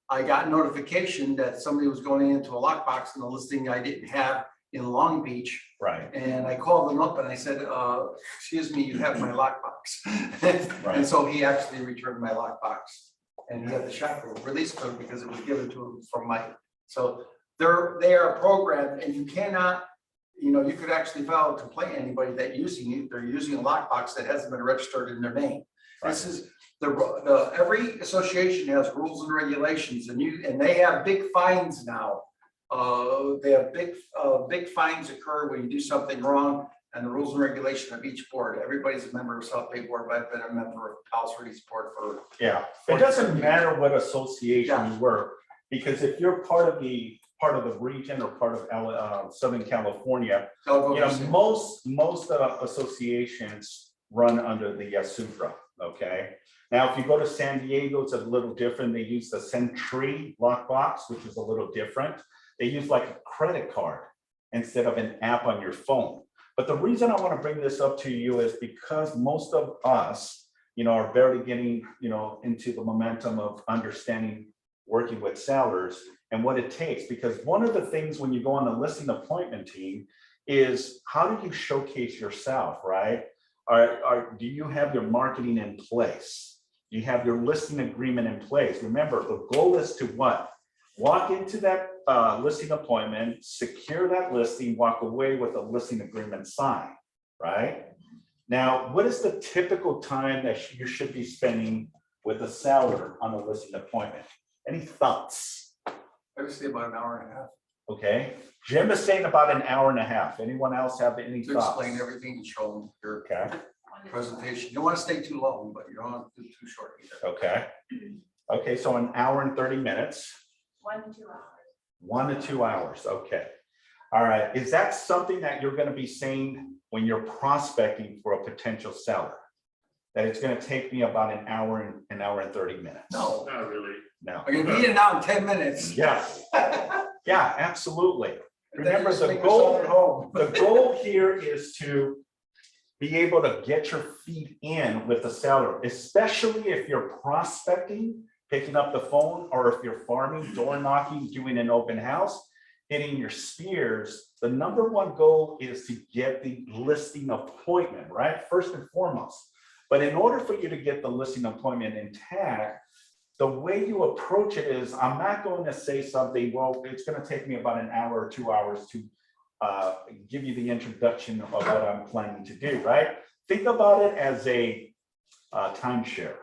I got notification that somebody was going into a lockbox in the listing I didn't have in Long Beach. Right. And I called them up and I said, excuse me, you have my lockbox. Right. And so he actually returned my lockbox. And he had the shopper release code because it was given to him from Mike. So they are programmed, and you cannot, you know, you could actually file a complaint to anybody that they're using a lockbox that hasn't been registered in their name. Right. This is every association has rules and regulations, and they have big fines now. They have big fines occur when you do something wrong, and the rules and regulation of each board. Everybody's a member of South Bay Board, but I've been a member of House Ready's board for. Yeah, it doesn't matter what association you work, because if you're part of the region or part of Southern California, you know, most associations run under the SUBRA. Okay. Now, if you go to San Diego, it's a little different. They use the Sentry lockbox, which is a little different. They use like a credit card instead of an app on your phone. But the reason I want to bring this up to you is because most of us, you know, are barely getting, you know, into the momentum of understanding working with sellers and what it takes. Because one of the things when you go on the listing appointment team is how do you showcase yourself, right? Do you have your marketing in place? Do you have your listing agreement in place? Remember, the goal is to what? Walk into that listing appointment, secure that listing, walk away with a listing agreement signed, right? Now, what is the typical time that you should be spending with a seller on a listing appointment? Any thoughts? I would say about an hour and a half. Okay, Jim is saying about an hour and a half. Anyone else have any to thoughts? Explain everything and show them your presentation. You don't want to stay too long, but you don't want to do too short either. Okay. Okay, so an hour and 30 minutes. 1 to 2 hours. 1 to 2 hours. Okay. All right. Is that something that you're going to be saying when you're prospecting for a potential seller? That it's going to take me about an hour and 30 minutes? No, Not really. No. I'm gonna be in now in 10 minutes. Yeah. Yeah, absolutely. Remember the At goal. home. The goal here is to be able to get your feet in with the seller, especially if you're prospecting, picking up the phone, or if you're farming, door knocking, doing an open house, hitting your spears. The number one goal is to get the listing appointment, right? First and foremost. But in order for you to get the listing appointment intact, the way you approach it is, I'm not going to say something, well, it's going to take me about an hour or 2 hours to give you the introduction of what I'm planning to do, right? Think about it as a timeshare.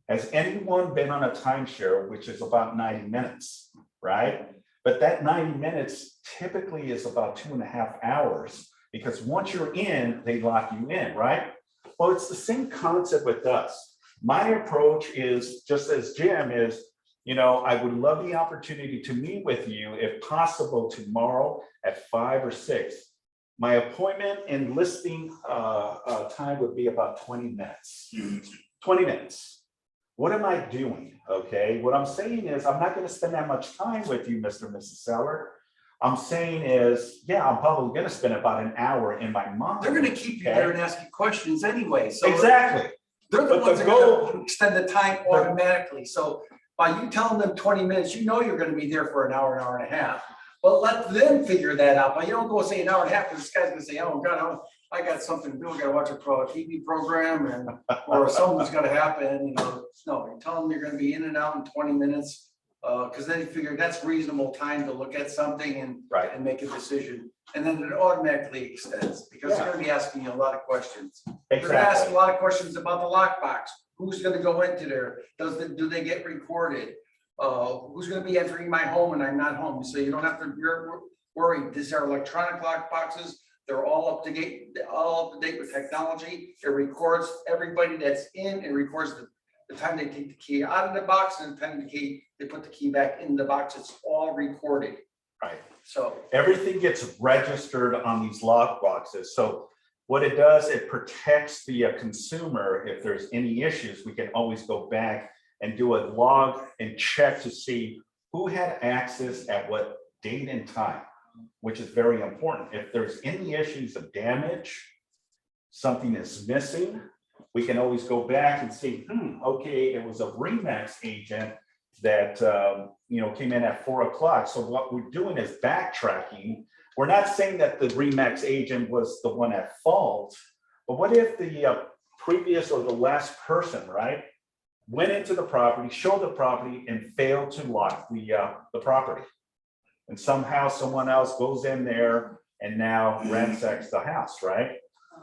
Has anyone been on a timeshare, which is about 90 minutes, right? But that 90 minutes typically is about 2.5 hours, because once you're in, they lock you in, right? Well, it's the same concept with us. My approach is just as Jim is, you know, I would love the opportunity to meet with you if possible tomorrow at 5 or 6. My appointment and listing time would be about 20 minutes. 20 minutes. What am I doing? Okay, what I'm saying is I'm not going to spend that much time with you, Mr. and Mrs. Seller. I'm saying is, yeah, I'm probably going to spend about an hour in my mind. They're going to keep you there and ask you questions anyway. So exactly. They're the ones that are going to extend the time automatically. So by you telling them 20 minutes, you know you're going to be there for an hour and a half. But let them figure that out. But you don't go say an hour and a half because this guy's going to say, oh, God, I got something to do. I got to watch a TV program, and or something's going to happen. You know, no, you tell them you're going to be in and out in 20 minutes. Because then you figure that's reasonable time to look at something and make a decision. And then it automatically extends because they're going to be asking you a lot of questions. They're going to ask a lot of questions about the lockbox. Who's going to go into there? Do they get recorded? Who's going to be entering my home and I'm not home? So you don't have to worry. These are electronic lockboxes. They're all up to date with technology. It records everybody that's in. It records the time they take the key out of the box and the time they put the key back in the box. It's all recorded. Right. So everything gets registered on these lock boxes. So what it does, it protects the consumer. If there's any issues, we can always go back and do a log and check to see who had access at what date and time, which is very important. If there's any issues of damage, something is missing, we can always go back and see, okay, it was a RE/MAX agent that, came in at 4 o'clock. So what we're doing is backtracking. We're not saying that the RE/MAX agent was the one at fault, but what if the previous or the last person, right, went into the property, showed the property, and failed to lock the property? And somehow someone else goes in there and now ransacks the house, right?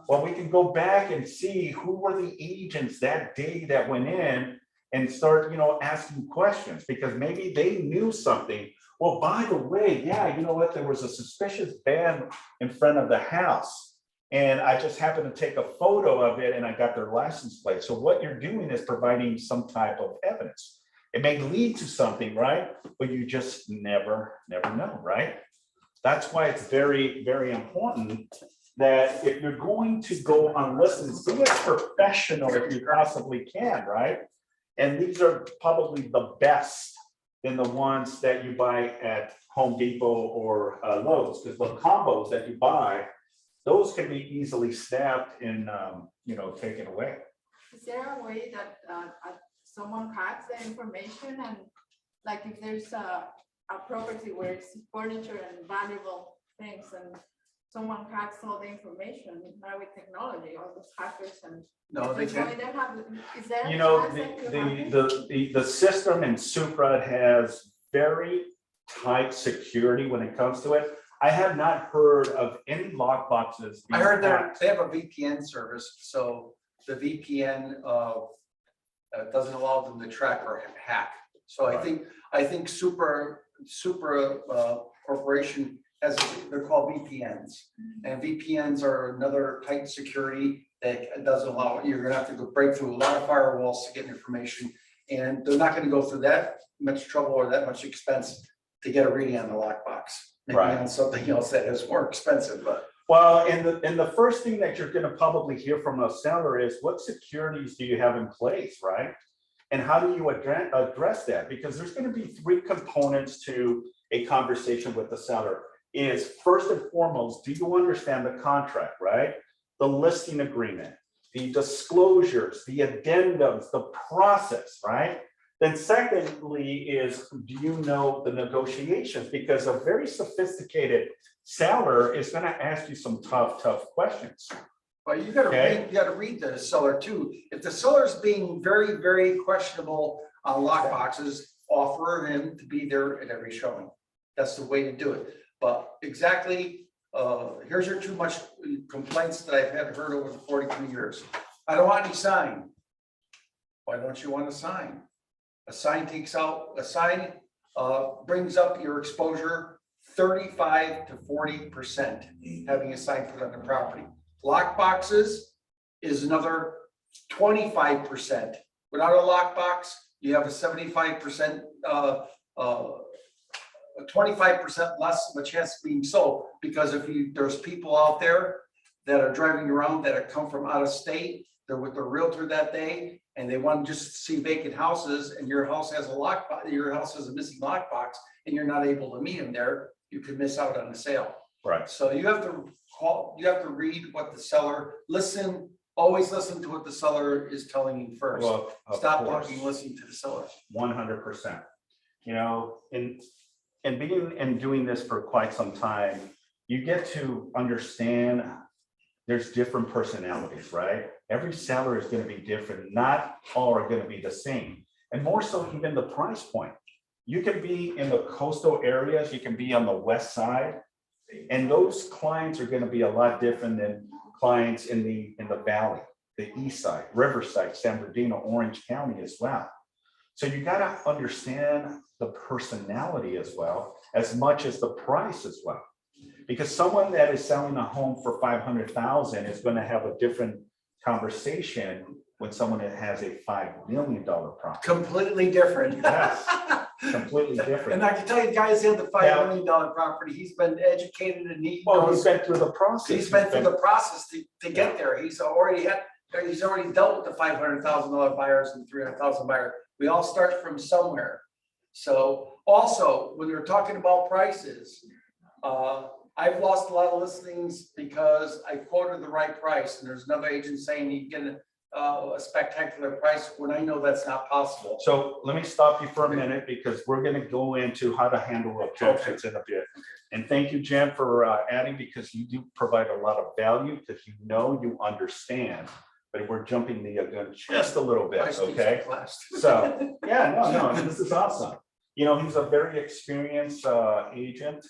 Well, we can go back and see who were the agents that day that went in and start, asking questions, because maybe they knew something. Well, by the way, yeah, you know what? There was a suspicious van in front of the house, and I just happened to take a photo of it, and I got their license plate. So what you're doing is providing some type of evidence. It may lead to something, right? But you just never know, right? That's why it's very, very important that if you're going to go on listings, be as professional if you possibly can, right? And these are probably the best than the ones that you buy at Home Depot or Lowe's, because the combos that you buy, those can be easily snapped and taken away. Is there a way that someone cracks the information, and like if there's a property where it's furniture and valuable things, and someone cracks all the information now with technology, all those hackers and No, they can't. is there a chance that could happen? The system in Supra has very tight security when it comes to it. I have not heard of any lock boxes. I heard they have a VPN service, so the VPN doesn't allow them to track or hack. So I think Supra Corporation has, they're called VPNs, and VPNs are another tight security that doesn't allow, you're gonna have to go break through a lot of firewalls to get information, and they're not gonna go through that much trouble or that much expense to get a reading on the lockbox. Maybe Right. on something else that is more expensive, but. Well, and the first thing that you're going to probably hear from a seller is, what securities do you have in place, right? And how do you address that? Because there's going to be 3 components to a conversation with the seller. Is first and foremost, do you understand the contract, right? The listing agreement, the disclosures, the addendums, the process, right? Then secondly is, do you know the negotiations? Because a very sophisticated seller is going to ask you some tough questions. Well, you gotta read the seller too. If the seller's being very, very questionable on lock boxes, offer him to be there at every showing. That's the way to do it. But exactly, here's your too much complaints that I've had heard over the 42 years. I don't want any sign. Why don't you want a sign? A sign brings up your exposure 35 to 40%, having a sign put on the property. Lock boxes is another 25%. Without a lock box, you have a 75%, 25% less of a chance of being sold, because there's people out there that are driving around that have come from out of state, they're with their realtor that day, and they want to just see vacant houses, and your house has a missing lockbox, and you're not able to meet them there, you could miss out on the sale. Right. So you have to read what the seller, always listen to what the seller is telling you first. Well, Stop talking, listen to the seller. 100%. In being and doing this for quite some time, you get to understand there's different personalities, right? Every seller is going to be different. Not all are going to be the same. And more so even the price point. You can be in the coastal areas, you can be on the west side, and those clients are going to be a lot different than clients in the valley, the east side, Riverside, San Bernardino, Orange County as well. So you got to understand the personality as well, as much as the price as well. Because someone that is selling a home for $500,000 is going to have a different conversation when someone that has a $5 million property. Completely different. Yes, completely different. And I can tell you, guys, he had the $5 million property. He's been educated and he's been through the process. He's been through the process to get there. He's already dealt with the $500,000 buyers and $300,000 buyers. We all start from somewhere. So also, when you're talking about prices, I've lost a lot of listings because I quoted the right price, and there's another agent saying you get a spectacular price when I know that's not possible. So let me stop you for a minute because we're gonna go into how to handle objections in a bit. And thank you, Jim, for adding, because you do provide a lot of value, because you understand, but we're jumping the gun just a little bit, I speak okay? so fast. So, yeah, no, this is awesome. You know, he's a very experienced agent,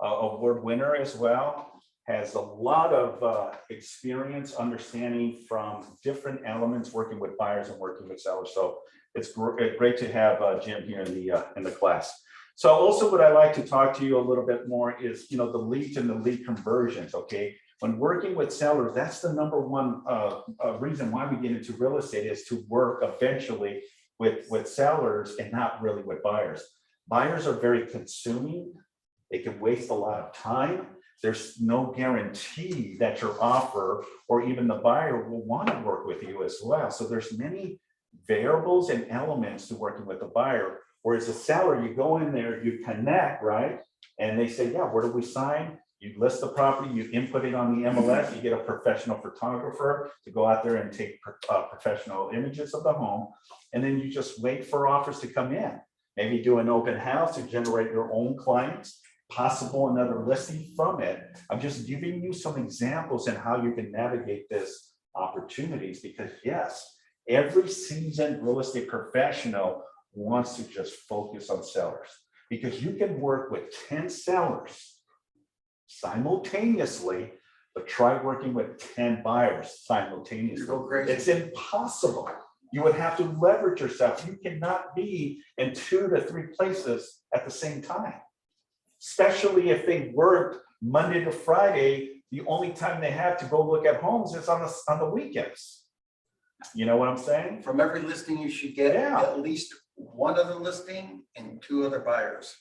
award winner as well. Has a lot of experience understanding from different elements, working with buyers and working with sellers. So it's great to have Jim here in the class. So also what I like to talk to you a little bit more is, the leads and the lead conversions, okay? When working with sellers, that's the number one reason why we get into real estate, is to work eventually with sellers and not really with buyers. Buyers are very consuming. They can waste a lot of time. There's no guarantee that your offer or even the buyer will want to work with you as well. So there's many variables and elements to working with the buyer. Whereas a seller, you go in there, you connect, right? And they say, yeah, where do we sign? You list the property, you input it on the MLS, you get a professional photographer to go out there and take professional images of the home. And then you just wait for offers to come in. Maybe do an open house to generate your own clients. Possible another listing from it. I'm just giving you some examples and how you can navigate this opportunities, because yes, every seasoned real estate professional wants to just focus on sellers, because you can work with 10 sellers simultaneously, but try working with 10 buyers simultaneously. You go crazy. It's impossible. You would have to leverage yourself. You cannot be in 2 to 3 places at the same time. Especially if they work Monday to Friday, the only time they have to go look at homes is on the weekends. You know what I'm saying? From every listing, you should get Yeah. at least one other listing and 2 other buyers.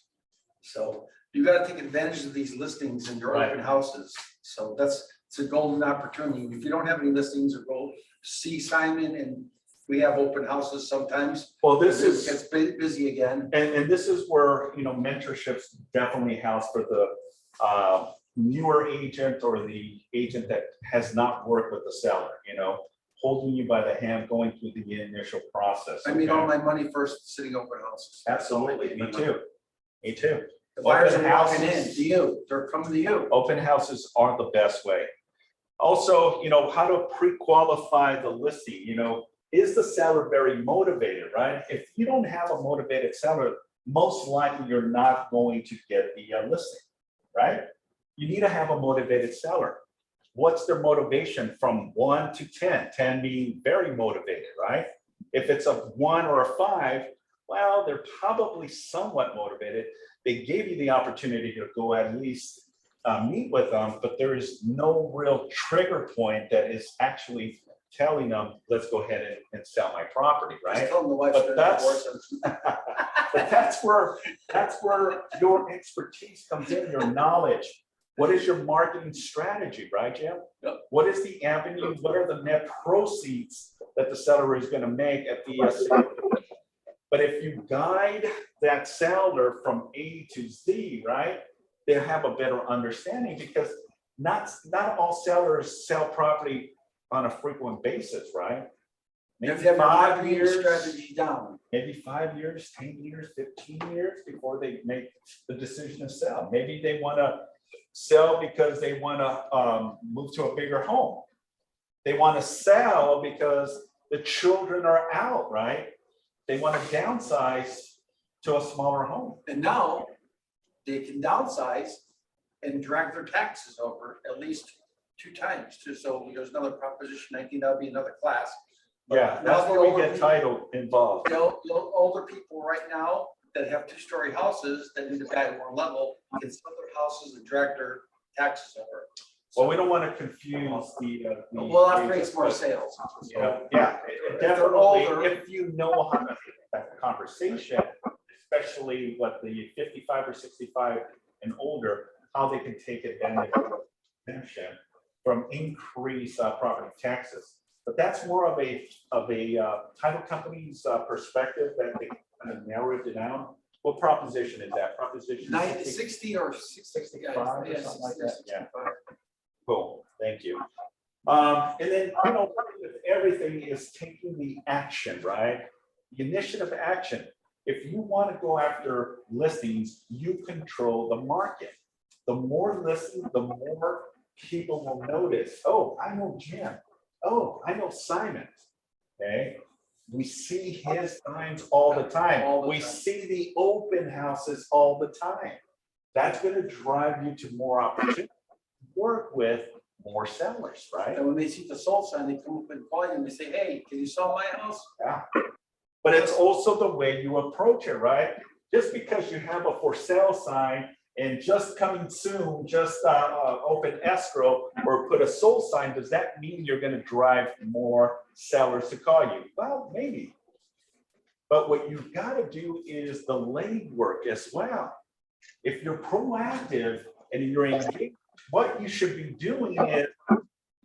So you got to take advantage of these listings in your Right. open houses. So it's a golden opportunity. If you don't have any listings, or go see Simon, and we have open houses sometimes. Well, this It is, gets busy again. and this is where, mentorship's definitely housed for the newer agent or the agent that has not worked with the seller, holding you by the hand, going through the initial process. I made okay? all my money first sitting open houses. Absolutely, me too. Me too. The buyers Open are walking in houses. to you. They're coming to you. Open houses are the best way. Also, how to pre-qualify the listing, is the seller very motivated, right? If you don't have a motivated seller, most likely you're not going to get the listing, right? You need to have a motivated seller. What's their motivation from 1 to 10? 10 being very motivated, right? If it's a 1 or a 5, well, they're probably somewhat motivated. They gave you the opportunity to go at least meet with them, but there is no real trigger point that is actually telling them, let's go ahead and sell my property, Just right? tell them the wife's But gonna divorce them. But that's where your expertise comes in, your knowledge. What is your marketing strategy, right, Jim? Yep. What is the avenue? What are the net proceeds that the seller is going to make at the sale? But if you guide that seller from A to Z, right, they'll have a better understanding, because not all sellers sell property on a frequent basis, right? You have Maybe to have a 5 marketing years, strategy down. maybe 5 years, 10 years, 15 years before they make the decision to sell. Maybe they want to sell because they want to move to a bigger home. They want to sell because the children are out, right? They want to downsize to a smaller home. And now they can downsize and drag their taxes over at least 2 times too. So there's another proposition 19, that'll be another class. Yeah, Now that's the where we older get people- title involved. The older people right now that have 2-story houses that need to buy at one level can sell their houses and drag their taxes over. Well, we don't want to confuse the. Well, that creates more sales. Yeah, If they're definitely, older- if you know how to have that conversation, especially what the 55 or 65 and older, how they can take advantage of exemption from increased property taxes. But that's more of a title company's perspective that they kind of narrowed it down. What proposition is that? Proposition 60 or 65 or yeah, something like that? 65. Cool, thank you. And then, with everything is taking the action, right? The initiative action. If you want to go after listings, you control the market. The more listings, the more people will notice, oh, I know Jim. Oh, I know Simon. Okay. We see his signs all the time. We see the open houses all the time. That's going to drive you to more opportunity. Work with more sellers, right? And when they see the sold sign, they come up and call you and they say, hey, can you sell my house? Yeah. But it's also the way you approach it, right? Just because you have a for sale sign and just coming soon, just open escrow or put a sold sign, does that mean you're going to drive more sellers to call you? Well, maybe. But what you've got to do is the legwork as well. If you're proactive and you're engaged, what you should be doing is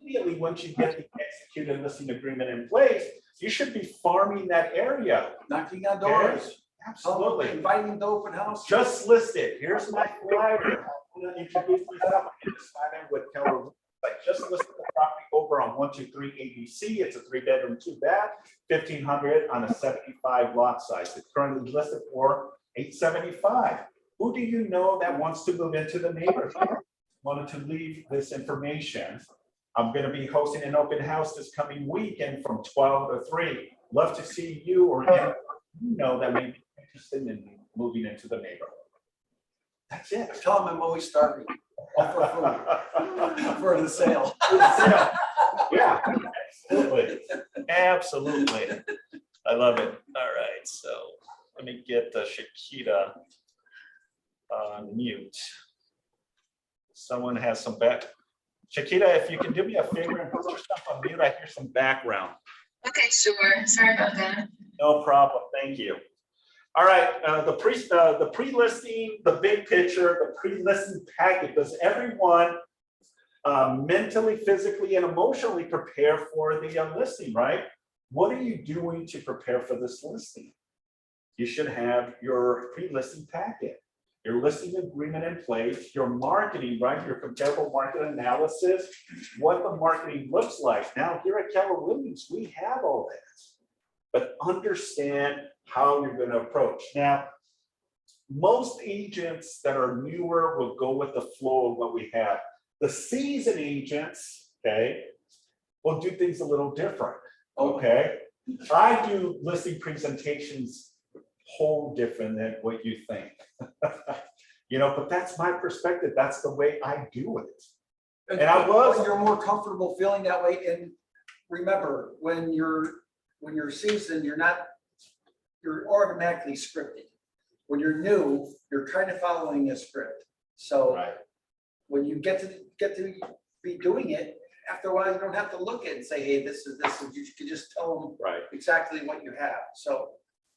immediately once you get the executed listing agreement in place, you should be farming that area. Knocking on doors. Absolutely. Inviting the open house. Just listed. Here's my flyer. I'm going to introduce myself. I'm Simon with Keller. I just listed the property over on 123 ABC. It's a 3-bedroom, 2-bath, 1,500 on a 75 lot size. It's currently listed for $875. Who do you know that wants to move into the neighborhood? Wanted to leave this information. I'm going to be hosting an open house this coming weekend from 12 to 3. Love to see you or anyone you know that may be interested in moving into the neighborhood. That's it. Tell them I'm always starving. For food. For the sale. Yeah, absolutely. Absolutely. I love it. All right, so let me get Shakita on mute. Someone has some back. Shakita, if you can do me a favor and put yourself on mute, I hear some background. Okay, sure. Sorry about that. No problem. Thank you. All right, the pre-listing, the big picture, the pre-listing packet. Does everyone mentally, physically, and emotionally prepare for the listing, right? What are you doing to prepare for this listing? You should have your pre-listing packet, your listing agreement in place, your marketing, right? Your comparable market analysis, what the marketing looks like. Now, here at Keller Williams, we have all that. But understand how you're going to approach. Now, most agents that are newer will go with the flow of what we have. The seasoned agents, okay, will do things a little different, okay? I do listing presentations whole different than what you think. But that's my perspective. That's the way I do it. And you're more comfortable feeling that way. And remember, when you're seasoned, you're automatically scripted. When you're new, you're kind of following a script. So right. When you get to be doing it, after a while, you don't have to look at it and say, hey, this is this. You can just tell them right. exactly what you have. So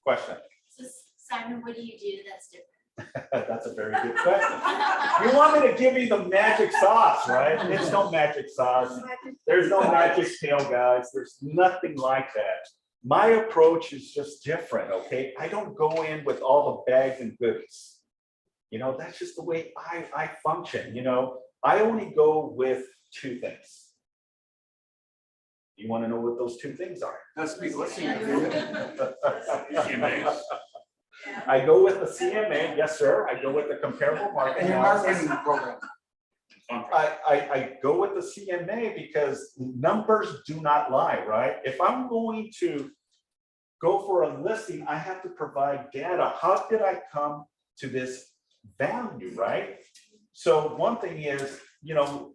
question. So Simon, what do you do that's different? That's a very good question. You want me to give you the magic sauce, right? There's no magic sauce. There's no magic tail, guys. There's nothing like that. My approach is just different, okay? I don't go in with all the bags and goodies. That's just the way I function. I only go with two things. You want to know what those two things are? that's be listening agreement. I go with the CMA, yes, sir. I go with the comparable market And your analysis. marketing program. I go with the CMA because numbers do not lie, right? If I'm going to go for a listing, I have to provide data. How did I come to this value, right? So one thing is,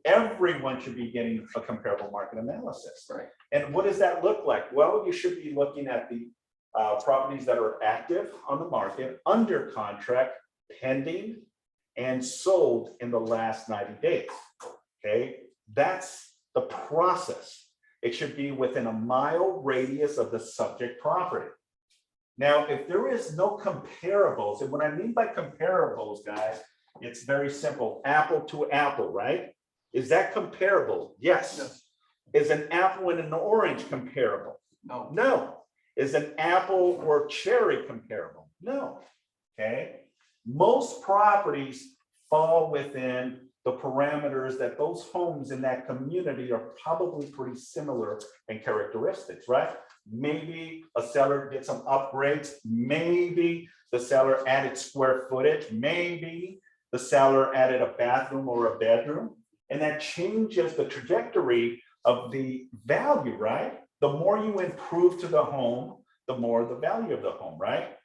everyone should be getting a comparable market analysis. Right. And what does that look like? Well, you should be looking at the properties that are active on the market, under contract, pending, and sold in the last 90 days. Okay, that's the process. It should be within a mile radius of the subject property. Now, if there is no comparables, and what I mean by comparables, guys, it's very simple. Apple to apple, right? Is that comparable? Yes. Yes. Is an apple and an orange comparable? No. No. Is an apple or cherry comparable? No. Okay. Most properties fall within the parameters that those homes in that community are probably pretty similar in characteristics, right? Maybe a seller did some upgrades, maybe the seller added square footage, maybe the seller added a bathroom or a bedroom, and that changes the trajectory of the value, right? The more you improve to the home, the more the value of the home, right?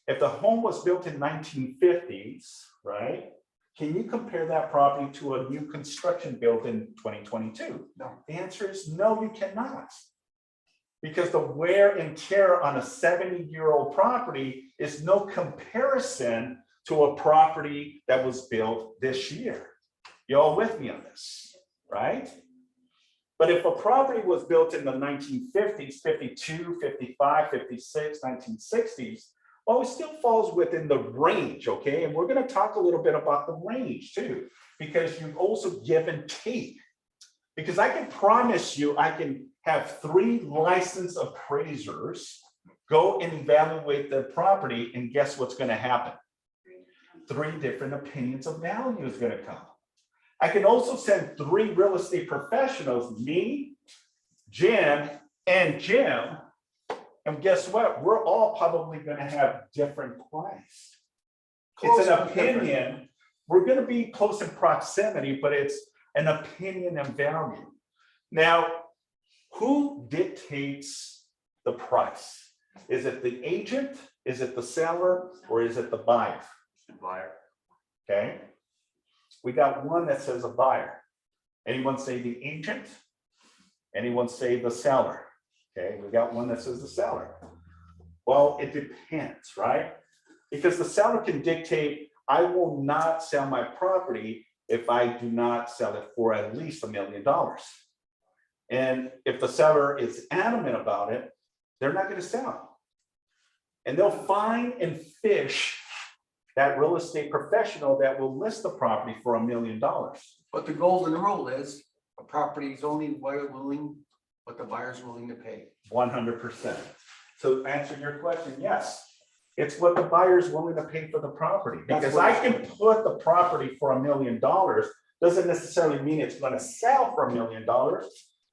If the home was built in 1950s, right? Can you compare that property to a new construction built in 2022? No. The answer is no, you cannot. Because the wear and tear on a 70-year-old property is no comparison to a property that was built this year. You all with me on this, right? But if a property was built in the 1950s, 52, 55, 56, 1960s, well, it still falls within the range, okay? And we're going to talk a little bit about the range too, because you also give and take. Because I can promise you, I can have 3 licensed appraisers go and evaluate the property, and guess what's going to happen? 3 different opinions of value is going to come. I can also send 3 real estate professionals, me, Jim, and Jim, and guess what? We're all probably going to have different price. It's an opinion. We're going to be close in proximity, but it's an opinion and value. Now, who dictates the price? Is it the agent? Is it the seller? Or is it the buyer? The buyer. Okay. We got one that says a buyer. Anyone say the agent? Anyone say the seller? Okay, we got one that says the seller. Well, it depends, right? Because the seller can dictate, I will not sell my property if I do not sell it for at least $1 million. And if the seller is adamant about it, they're not going to sell. And they'll find and fish that real estate professional that will list the property for $1 million. But the golden rule is a property is only willing what the buyer's willing to pay. 100%. So to answer your question, yes, it's what the buyer's willing to pay for the property. That's Because what I can put the property for $1 million, doesn't necessarily mean it's going to sell for $1 million.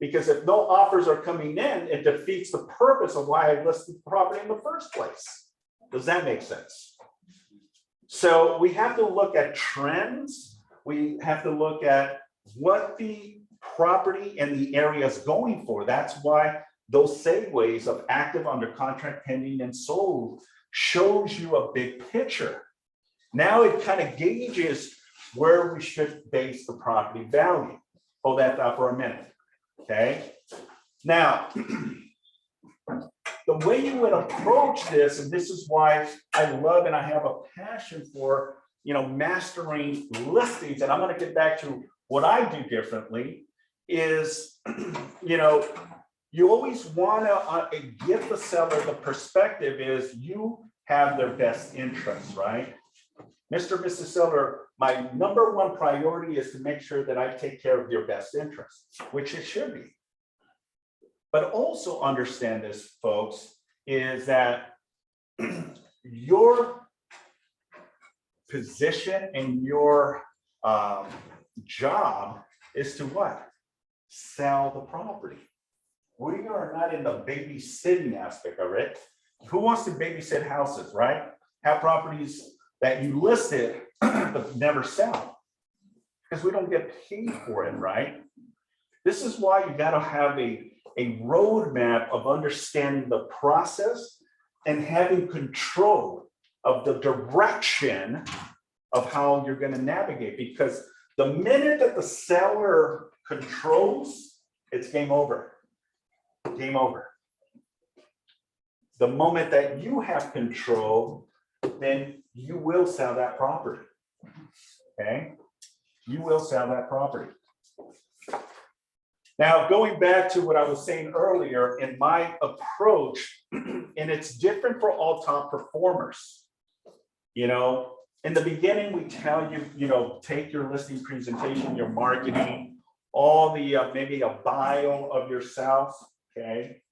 Because if no offers are coming in, it defeats the purpose of why I listed the property in the first place. Does that make sense? So we have to look at trends. We have to look at what the property and the area is going for. That's why those segues of active, under contract, pending, and sold shows you a big picture. Now it kind of gauges where we should base the property value. Hold that thought for a minute. Okay. Now, the way you would approach this, and this is why I love and I have a passion for, mastering listings, and I'm going to get back to what I do differently, is, you always want to give the seller the perspective is you have their best interests, right? Mr. and Mrs. Seller, my number 1 priority is to make sure that I take care of your best interests, which it should be. But also understand this, folks, is that your position and your job is to what? Sell the property. We are not in the babysitting aspect of it. Who wants to babysit houses, right? Have properties that you listed but never sell because we don't get paid for it, right? This is why you got to have a roadmap of understanding the process and having control of the direction of how you're going to navigate. Because the minute that the seller controls, it's game over. Game over. The moment that you have control, then you will sell that property. Okay? You will sell that property. Now, going back to what I was saying earlier, in my approach, and it's different for all top performers. In the beginning, we tell you, take your listing presentation, your marketing, all the maybe a bio of yourself, okay?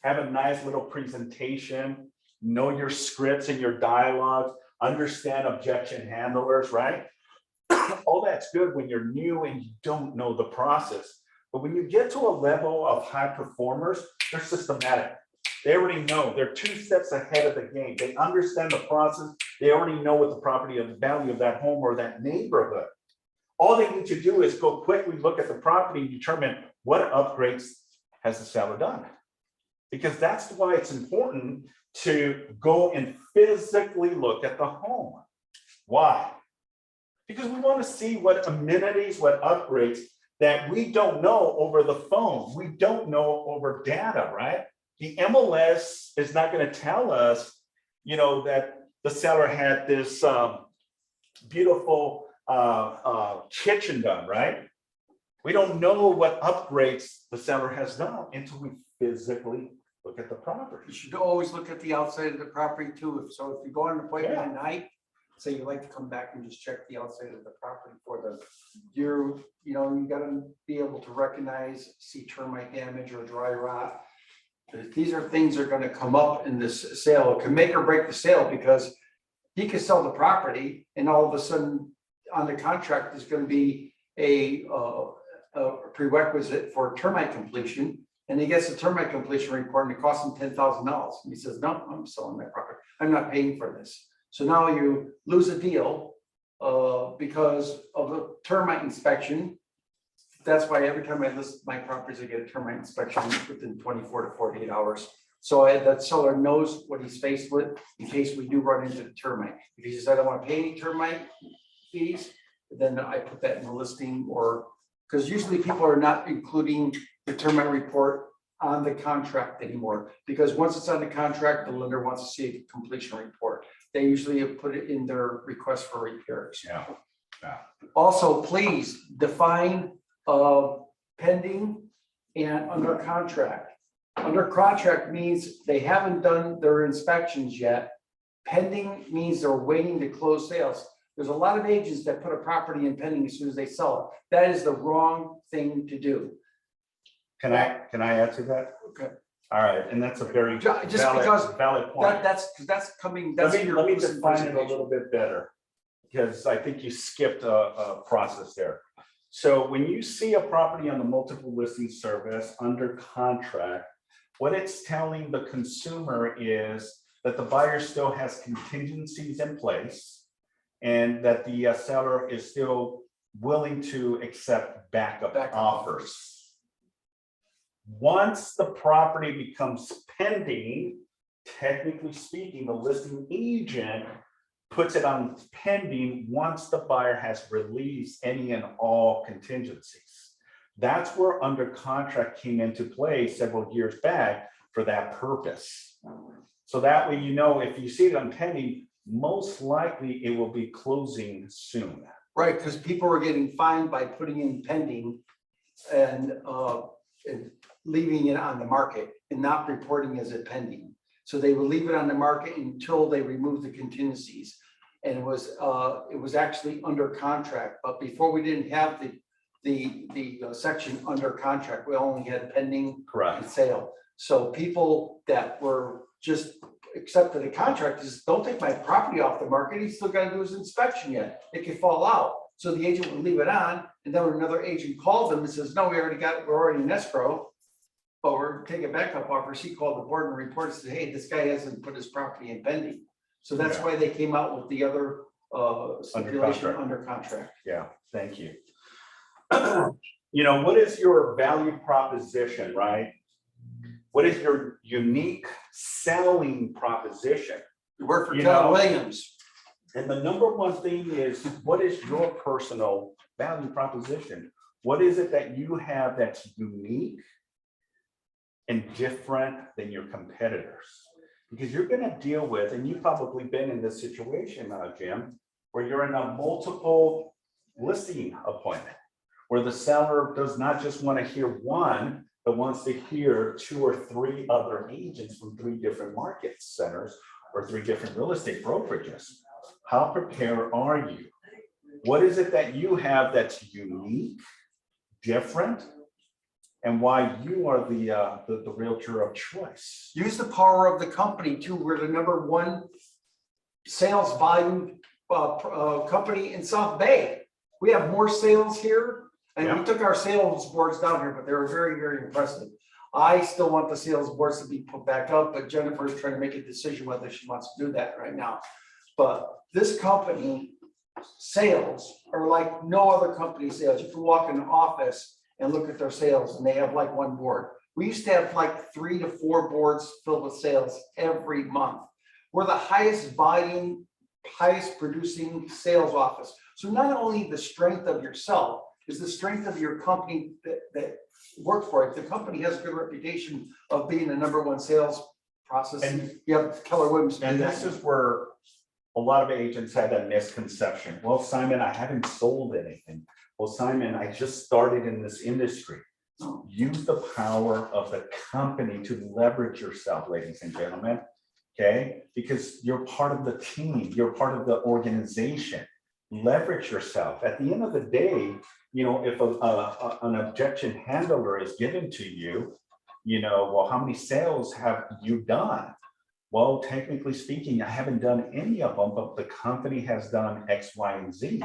Have a nice little presentation, know your scripts and your dialogues, understand objection handlers, right? all that's good when you're new and you don't know the process. But when you get to a level of high performers, they're systematic. They already know, they're 2 steps ahead of the game. They understand the process. They already know what the property of the value of that home or that neighborhood. All they need to do is go quickly look at the property and determine what upgrades has the seller done. Because that's why it's important to go and physically look at the home. Why? Because we want to see what amenities, what upgrades that we don't know over the phone. We don't know over data, right? The MLS is not going to tell us, that the seller had this beautiful kitchen done, right? We don't know what upgrades the seller has done until we physically look at the You property. should always look at the outside of the property too. So if you go on an appointment Yeah. at night, say you like to come back and just check the outside of the property for you gotta be able to recognize, see termite damage or dry rot. These are things that are gonna come up in this sale. It can make or break the sale because he could sell the property and all of a sudden on the contract is gonna be a prerequisite for termite completion. And he gets a termite completion report and it costs him $10,000. And he says, no, I'm selling my property. I'm not paying for this. So now you lose a deal because of a termite inspection. That's why every time I list my properties, I get a termite inspection within 24 to 48 hours. So that seller knows what he's faced with in case we do run into the termite. If he says, I don't want to pay any termite fees, then I put that in the listing because usually people are not including the termite report on the contract anymore. Because once it's on the contract, the lender wants to see a completion report. They usually put it in their request for repairs. Yeah. Also, please define pending and under contract. Under contract means they haven't done their inspections yet. Pending means they're waiting to close sales. There's a lot of agents that put a property in pending as soon as they sell it. That is the wrong thing to do. Can I add to that? Okay. All right, and that's a very Just because valid point. That's coming. Let That's me define it a little bit better, because I think you skipped a process there. So when you see a property on the multiple listing service under contract, what it's telling the consumer is that the buyer still has contingencies in place and that the seller is still willing to accept backup offers. Once the property becomes pending, technically speaking, the listing agent puts it on pending once the buyer has released any and all contingencies. That's where under contract came into play several years back for that purpose. So that way, if you see it on pending, most likely it will be closing soon. Right, because people are getting fined by putting in pending and leaving it on the market and not reporting as a pending. So they will leave it on the market until they remove the contingencies. And it was actually under contract, but before we didn't have the section under contract, we only had pending and sale. So people that were just accepted the contract is, don't take my property off the market. He's still got to do his inspection yet. It could fall out. So the agent would leave it on, and then when another agent calls them and says, no, we're already in escrow, but we're taking backup offers. He called the board and reported, said, hey, this guy hasn't put his property in pending. So that's why they came out with the other stipulation under contract. Yeah, thank you. What is your value proposition, right? What is your unique selling proposition? You work for Keller Williams. And the number one thing is, what is your personal value proposition? What is it that you have that's unique and different than your competitors? Because you're going to deal with, and you've probably been in this situation, Jim, where you're in a multiple listing appointment, where the seller does not just want to hear one, but wants to hear 2 or 3 other agents from 3 different market centers or 3 different real estate brokerages. How prepared are you? What is it that you have that's unique, different, and why you are the realtor of choice? Use the power of the company too. We're the #1 sales volume company in South Bay. We have more sales here, and Yeah. we took our sales boards down here, but they were very, very impressive. I still want the sales boards to be put back up, but Jennifer's trying to make a decision whether she wants to do that right now. But this company sales are like no other company sales. You can walk in an office and look at their sales, and they have like one board. We used to have like 3 to 4 boards filled with sales every month. We're the highest volume, highest producing sales office. So not only the strength of yourself is the strength of your company that work for it. The company has a good reputation of being the #1 sales process. And- You have Keller Williams. And this is where a lot of agents had that misconception. Well, Simon, I haven't sold anything. Well, Simon, I just started in this industry. Use the power of the company to leverage yourself, ladies and gentlemen. Okay, because you're part of the team, you're part of the organization. Leverage yourself. At the end of the day, you know, if an objection handler is given to you, you know, well, how many sales have you done? Well, technically speaking, I haven't done any of them, but the company has done X, Y, and Z.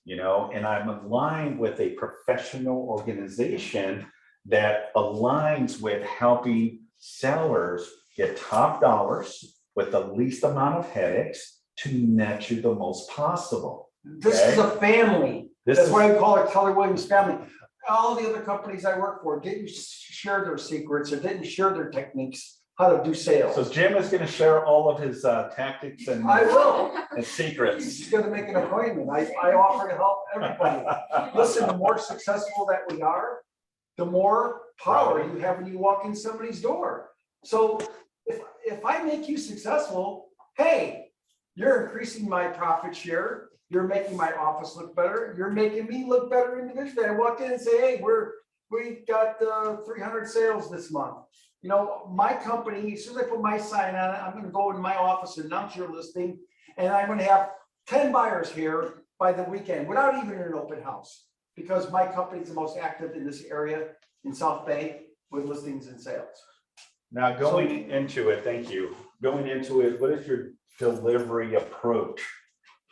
You know, and I'm aligned with a professional organization that aligns with helping sellers get top dollars with the least amount of headaches to net you the most possible. This is a family. This That's is- why we call it Keller Williams family. All the other companies I work for didn't share their secrets or didn't share their techniques, how to do So sales. Jim is going to share all of his tactics and I will. secrets. He's gonna make an appointment. I offer to help everybody. Listen, the more successful that we are, the more power you have when you walk in somebody's door. So if I make you successful, hey, you're increasing my profit share. You're making my office look better. You're making me look better individually. I walk in and say, hey, we got 300 sales this month. You know, my company, as soon as I put my sign on it, I'm gonna go in my office and announce your listing. And I'm gonna have 10 buyers here by the weekend without even an open house. Because my company is the most active in this area in South Bay with listings and sales. Now going into it, thank you. Going into it, what is your delivery approach?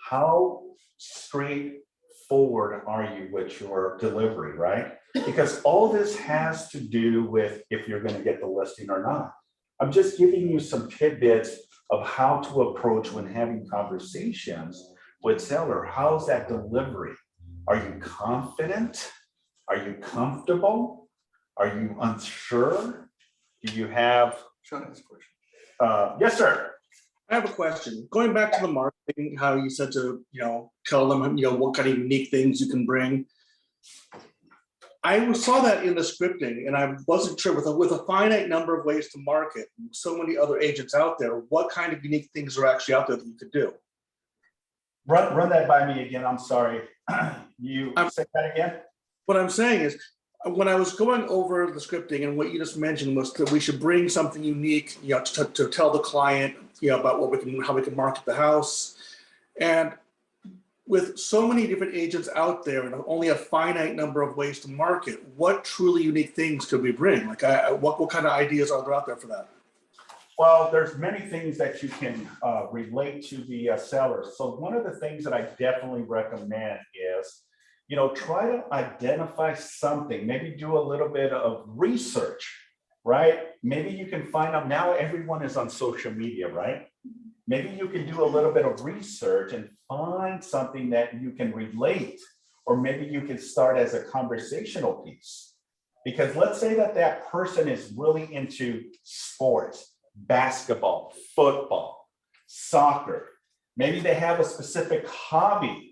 How straightforward are you with your delivery, right? Because all this has to do with if you're going to get the listing or not. I'm just giving you some tidbits of how to approach when having conversations with seller. How's that delivery? Are you confident? Are you comfortable? Are you unsure? Do you have? Sean has a question. Yes, sir. I have a question. Going back to the marketing, how you said to, tell them, what kind of unique things you can bring. I saw that in the scripting and I wasn't sure with a finite number of ways to market, so many other agents out there, what kind of unique things are actually out there that you could do? Run that by me again. I'm sorry. You say that again? What I'm saying is, when I was going over the scripting and what you just mentioned was that we should bring something unique, to tell the client, about how we can market the house. And with so many different agents out there and only a finite number of ways to market, what truly unique things could we bring? Like, what kind of ideas are there out there for that? Well, there's many things that you can relate to the seller. So one of the things that I definitely recommend is, try to identify something, maybe do a little bit of research, right? Maybe you can find out now everyone is on social media, right? Maybe you can do a little bit of research and find something that you can relate, or maybe you can start as a conversational piece. Because let's say that person is really into sports, basketball, football, soccer. Maybe they have a specific hobby.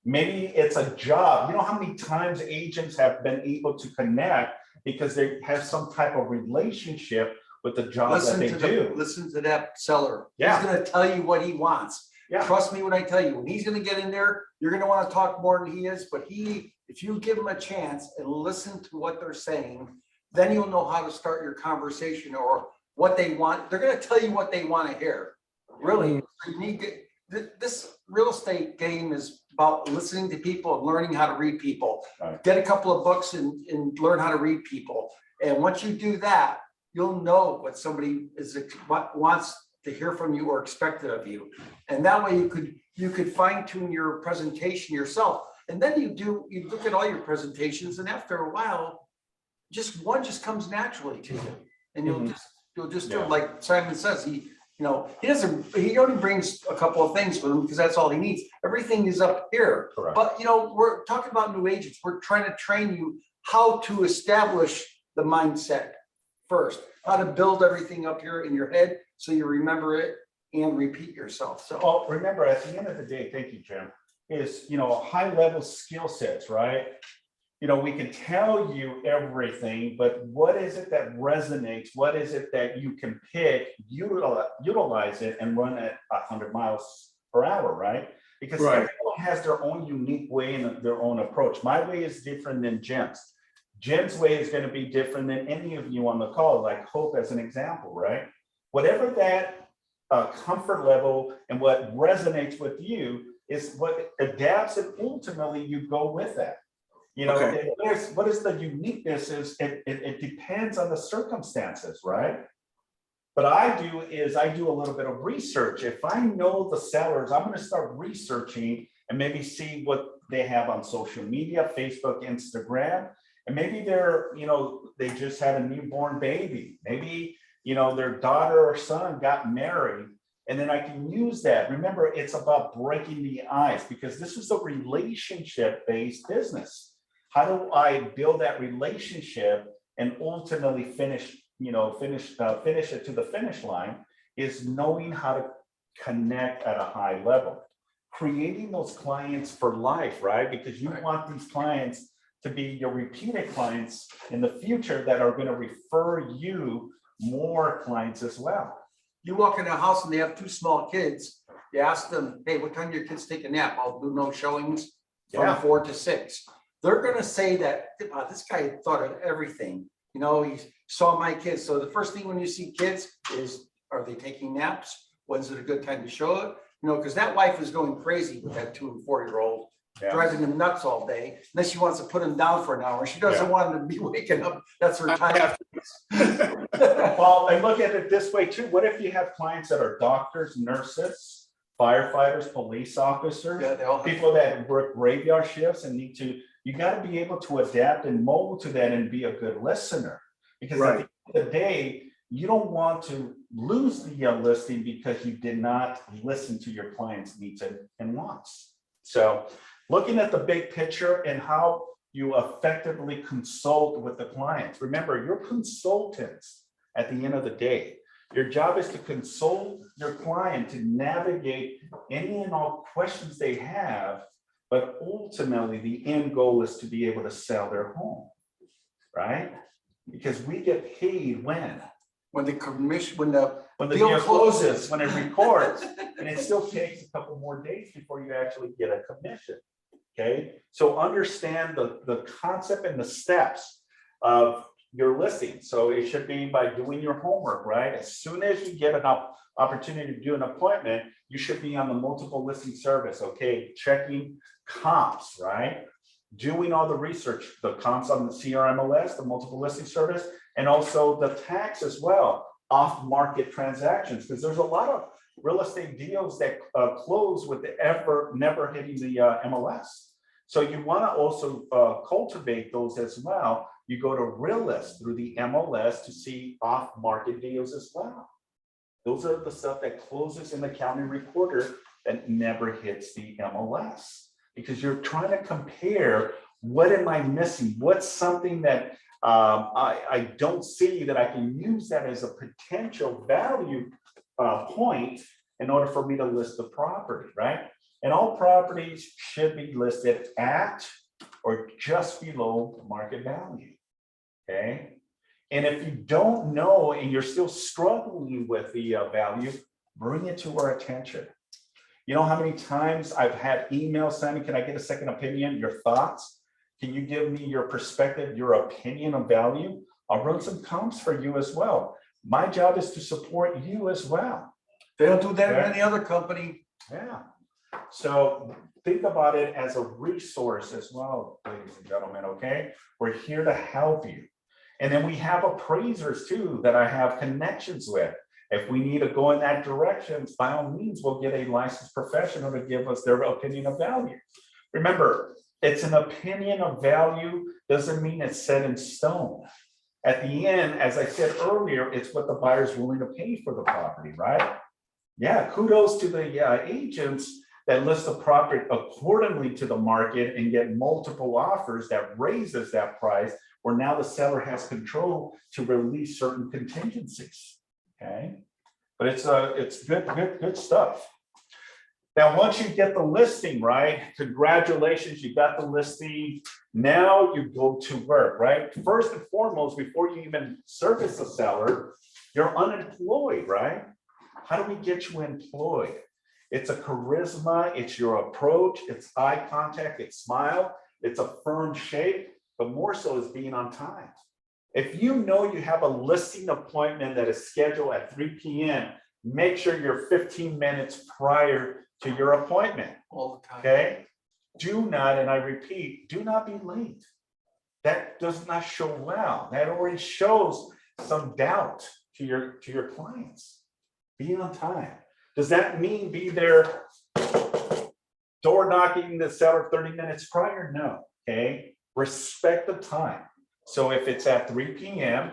Maybe it's a job. You know how many times agents have been able to connect because they have some type of relationship with the job that they do. Listen to that seller. Yeah. He's gonna tell you what he wants. Yeah. Trust me when I tell you, when he's gonna get in there, you're gonna wanna talk more than he is, but if you give him a chance and listen to what they're saying, then you'll know how to start your conversation or what they want. They're gonna tell you what they wanna hear. Really, you need to, this real estate game is about listening to people and learning how to read people. Right. Get a couple of books and learn how to read people. And once you do that, you'll know what somebody wants to hear from you or expected of you. And that way you could fine tune your presentation yourself. And then you look at all your presentations, and after a while, one just comes naturally to you. And you'll just do it like Simon says, he only brings a couple of things with him because that's all he needs. Everything is up here. Correct. But we're talking about new agents. We're trying to train you how to establish the mindset first, how to build everything up here in your head so you remember it and repeat yourself. So Well, remember, at the end of the day, thank you, Jim, is, high level skill sets, right? We can tell you everything, but what is it that resonates? What is it that you can pick, utilize it and run at 100 miles per hour, right? Because everyone has their own unique way and their own approach. My way is different than Jim's. Jim's way is going to be different than any of you on the call, like Hope as an example, right? Whatever that comfort level and what resonates with you is what adapts, and ultimately you go with that. What is the uniqueness is it depends on the circumstances, right? What I do is I do a little bit of research. If I know the sellers, I'm going to start researching and maybe see what they have on social media, Facebook, Instagram, and maybe they just had a newborn baby. Maybe, their daughter or son got married, and then I can use that. Remember, it's about breaking the ice because this is a relationship-based business. How do I build that relationship and ultimately finish it to the finish line is knowing how to connect at a high level, creating those clients for life, right? Because you want these clients to be your repeated clients in the future that are going to refer you more clients as well. you walk in a house and they have two small kids, you ask them, hey, what time do your kids take a nap? I'll do no showings from 4 to 6. They're gonna say that, wow, this guy thought of everything. He saw my kids. So the first thing when you see kids is, are they taking naps? When's it a good time to show it? Because that wife is going crazy with that 2 and 4-year-old, driving them nuts all day. And then she wants to put them down for an hour. She doesn't want them to be waking up. That's her time. Well, and look at it this way too. What if you have clients that are doctors, nurses, firefighters, police officers, people that work graveyard shifts and you got to be able to adapt and mold to that and be a good listener. Because at the end of the day, you don't want to lose the listing because you did not listen to your client's needs and wants. So looking at the big picture and how you effectively consult with the clients. Remember, you're consultants at the end of the day. Your job is to consult your client to navigate any and all questions they have, but ultimately the end goal is to be able to sell their home, right? Because we get paid when the deal closes, when it records, and it still takes a couple more days before you actually get a commission. Okay, so understand the concept and the steps of your listing. So it should be by doing your homework, right? As soon as you get an opportunity to do an appointment, you should be on the multiple listing service. Okay, checking comps, right? Doing all the research, the comps on the CRMLS, the multiple listing service, and also the tax as well, off-market transactions, because there's a lot of real estate deals that close with the never hitting the MLS. So you want to also cultivate those as well. You go to Realist through the MLS to see off-market deals as well. Those are the stuff that closes in the county recorder that never hits the MLS, because you're trying to compare, what am I missing? What's something that I don't see that I can use that as a potential value point in order for me to list the property, right? And all properties should be listed at or just below market value, okay? And if you don't know and you're still struggling with the value, bring it to our attention. You know how many times I've had emails, Simon, can I get a second opinion, your thoughts? Can you give me your perspective, your opinion on value? I'll run some comps for you as well. My job is to support you as well. They don't do that in any other company. Yeah. So think about it as a resource as well, ladies and gentlemen, okay? We're here to help you. And then we have appraisers too that I have connections with. If we need to go in that direction, by all means, we'll get a licensed professional to give us their opinion of value. Remember, it's an opinion of value, doesn't mean it's set in stone. At the end, as I said earlier, it's what the buyer's willing to pay for the property, right? Yeah, kudos to the agents that list the property accordingly to the market and get multiple offers that raises that price, where now the seller has control to release certain contingencies, okay? But it's good stuff. Now, once you get the listing, right, congratulations, you got the listing. Now you go to work, right? First and foremost, before you even service the seller, you're unemployed, right? How do we get you employed? It's a charisma, it's your approach, it's eye contact, it's smile, it's a firm shake, but more so is being on time. If you know you have a listing appointment that is scheduled at 3 p.m., make sure you're 15 minutes prior to your appointment, All the time. okay? Do not, and I repeat, do not be late. That does not show well. That already shows some doubt to your clients. Be on time. Does that mean be there door knocking the seller 30 minutes prior? No, okay? Respect the time. So if it's at 3 p.m.,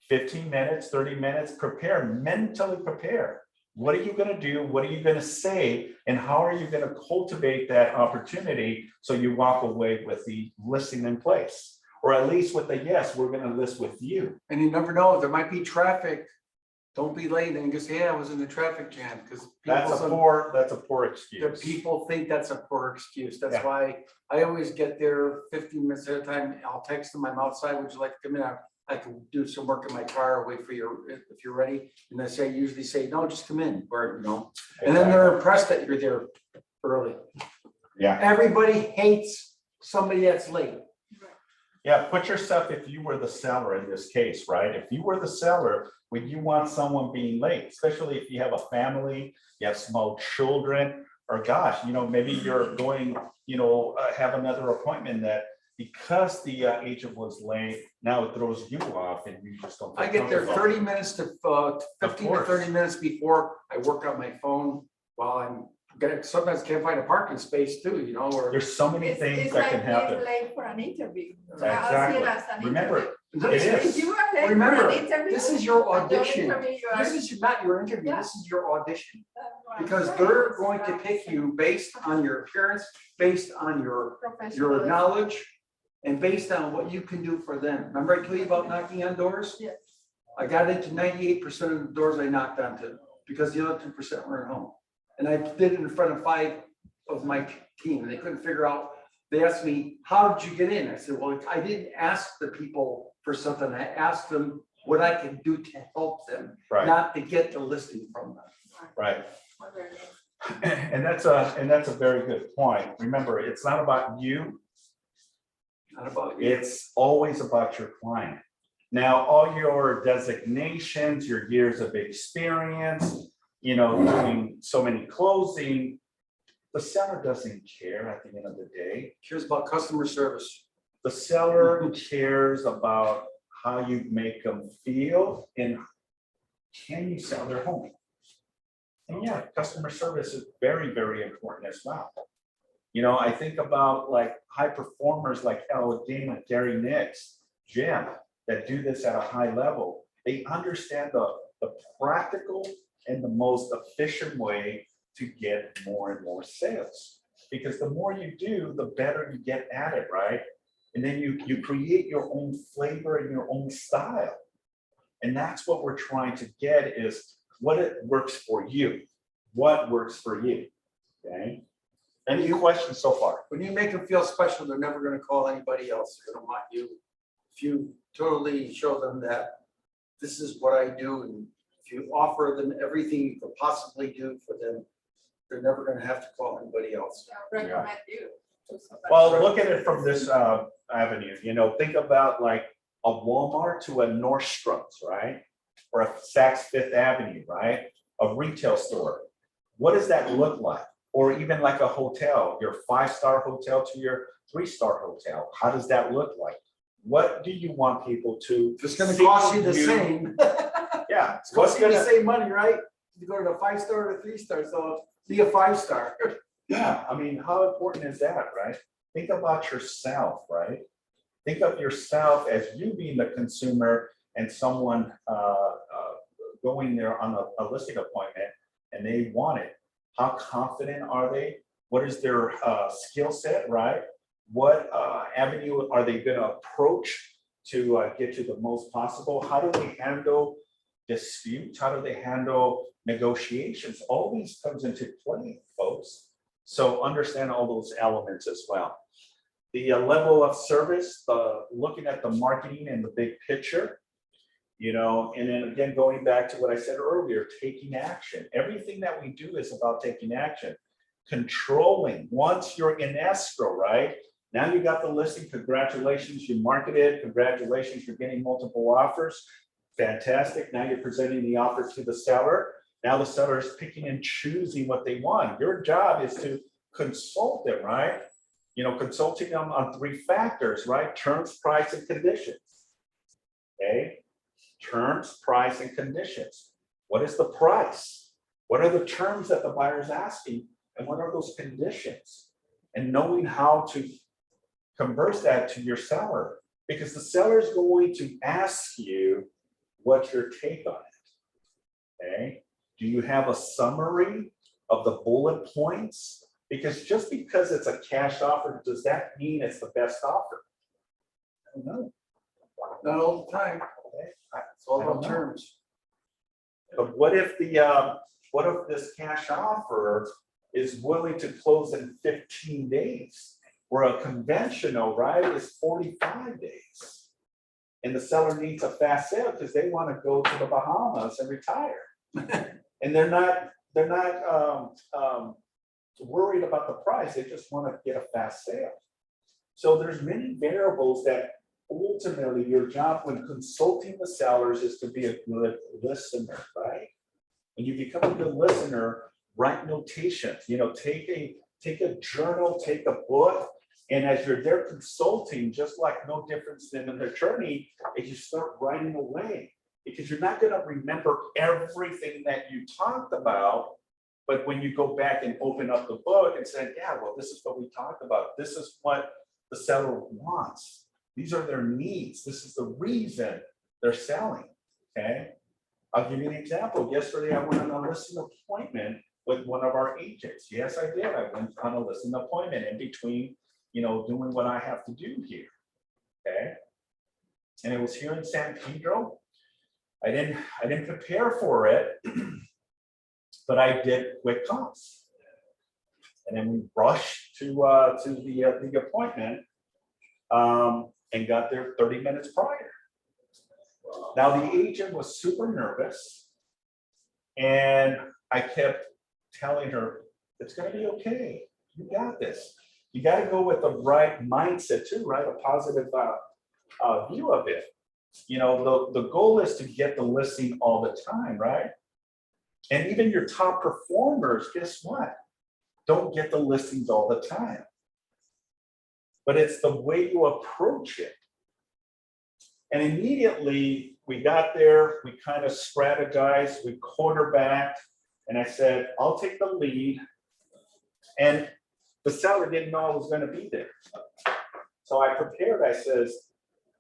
15 minutes, 30 minutes, prepare, mentally prepare. What are you going to do? What are you going to say? And how are you going to cultivate that opportunity so you walk away with the listing in place? Or at least with the yes, we're going to list with you. And you never know, there might be traffic. Don't be late and just say, yeah, I was in the traffic jam, because That's a poor the excuse. people think that's a poor excuse. That's Yeah. why I always get there 15 minutes at a time. I'll text them, I'm outside, would you like to come in? I can do some work in my car, wait for you if you're ready. And I usually say, no, just come in, or, you know, and then they're impressed that you're there early. Yeah. Everybody hates somebody that's late. Yeah, put yourself, if you were the seller in this case, right? If you were the seller, would you want someone being late? Especially if you have a family, you have small children, or gosh, you know, maybe you're going, you know, have another appointment that because the agent was late, now it throws you off and you just don't. I get there 30 minutes to 15 to 30 minutes before I work on my phone while I'm gonna, sometimes can't find a parking space too, you know, or. There's so many things It's that like can happen. being late for an interview. Exactly. I'll see it as an Remember, interview. it is. If you are late for Remember, an interview. this is your and don't audition. interview, you are- This is not your interview, Yeah. this is your audition. That's what I'm Because saying. they're It's going to about pick you based on your appearance, based on your professionalism. knowledge, and based on what you can do for them. Remember I told you about knocking on doors? Yes. I got into 98% of the doors I knocked onto, because the other 2% were at home. And I did it in front of 5 of my team, and they couldn't figure out. They asked me, how did you get in? I said, well, I didn't ask the people for something. I asked them what I could do to help them, Right, not to get the listing from them. right. What they're doing. And that's a very good point. Remember, it's not about you. Not about you. It's always about your client. Now, all your designations, your years of experience, you know, doing so many closing, the seller doesn't care at the end of the day. Cares about customer service. The seller cares about how you make them feel and can you sell their home? And yeah, customer service is very, very important as well. You know, I think about like high performers like Howard Dean and Gary Nix, Jim, that do this at a high level. They understand the practical and the most efficient way to get more and more sales. Because the more you do, the better you get at it, right? And then you create your own flavor and your own style. And that's what we're trying to get is what it works for you. What works for you, okay? Any questions so far? When you make them feel special, they're never gonna call anybody else. They're gonna want you. If you totally show them that this is what I do, and if you offer them everything you could possibly do for them, they're never gonna have to call anybody else. I'll recommend you to somebody. Well, look at it from this avenue, you know, think about like a Walmart to a Nordstrom's, right? Or a Saks Fifth Avenue, right? A retail store. What does that look like? Or even like a hotel, your 5-star hotel to your 3-star hotel. How does that look like? What do you want people to? If it's gonna see cost you the you- same, Yeah, it's what's costing you the gonna, same money, right? You go to the 5-star or the 3-star, so be a 5-star. Yeah, I mean, how important is that, right? Think about yourself, right? Think of yourself as you being the consumer and someone going there on a listing appointment and they want it. How confident are they? What is their skill set, right? What avenue are they going to approach to get you the most possible? How do they handle disputes? How do they handle negotiations? All these comes into play, folks. So understand all those elements as well. The level of service, looking at the marketing and the big picture, you know, and then again, going back to what I said earlier, taking action. Everything that we do is about taking action. Controlling, once you're in escrow, right? Now you got the listing, congratulations, you marketed, congratulations, you're getting multiple offers. Fantastic, now you're presenting the offer to the seller. Now the seller is picking and choosing what they want. Your job is to consult it, right? You know, consulting them on 3 factors, right? Terms, price, and conditions. Okay, terms, price, and conditions. What is the price? What are the terms that the buyer is asking? And what are those conditions? And knowing how to converse that to your seller, because the seller is going to ask you what's your take on it. Okay, do you have a summary of the bullet points? Because just because it's a cash offer, does that mean it's the best offer? I don't know. Not all the time. Okay. It's all I don't about know. terms. But what if this cash offer is willing to close in 15 days, where a conventional, right, is 45 days? And the seller needs a fast sale because they want to go to the Bahamas and retire. And they're not worried about the price, they just want to get a fast sale. So there's many variables that ultimately your job when consulting the sellers is to be a good listener, right? When you become a good listener, write notations, you know, take a journal, take a book, and as you're there consulting, just like no difference than an attorney, if you start writing away, because you're not going to remember everything that you talked about. But when you go back and open up the book and say, yeah, well, this is what we talked about. This is what the seller wants. These are their needs. This is the reason they're selling, okay? I'll give you an example. Yesterday, I went on a listing appointment with one of our agents. Yes, I did. I went on a listing appointment in between, you know, doing what I have to do here, okay? And it was here in San Pedro. I didn't prepare for it. But I did quick comps. And then we rushed to the appointment and got there 30 minutes prior. Now the agent was super nervous and I kept telling her, it's gonna be okay, you got this. You gotta go with the right mindset too, right? A positive view of it. You know, the goal is to get the listing all the time, right? And even your top performers, guess what? Don't get the listings all the time. But it's the way you approach it. And immediately we got there, we kind of strategized, we quarterbacked, and I said, I'll take the lead. And the seller didn't know I was going to be there. So I prepared, I says,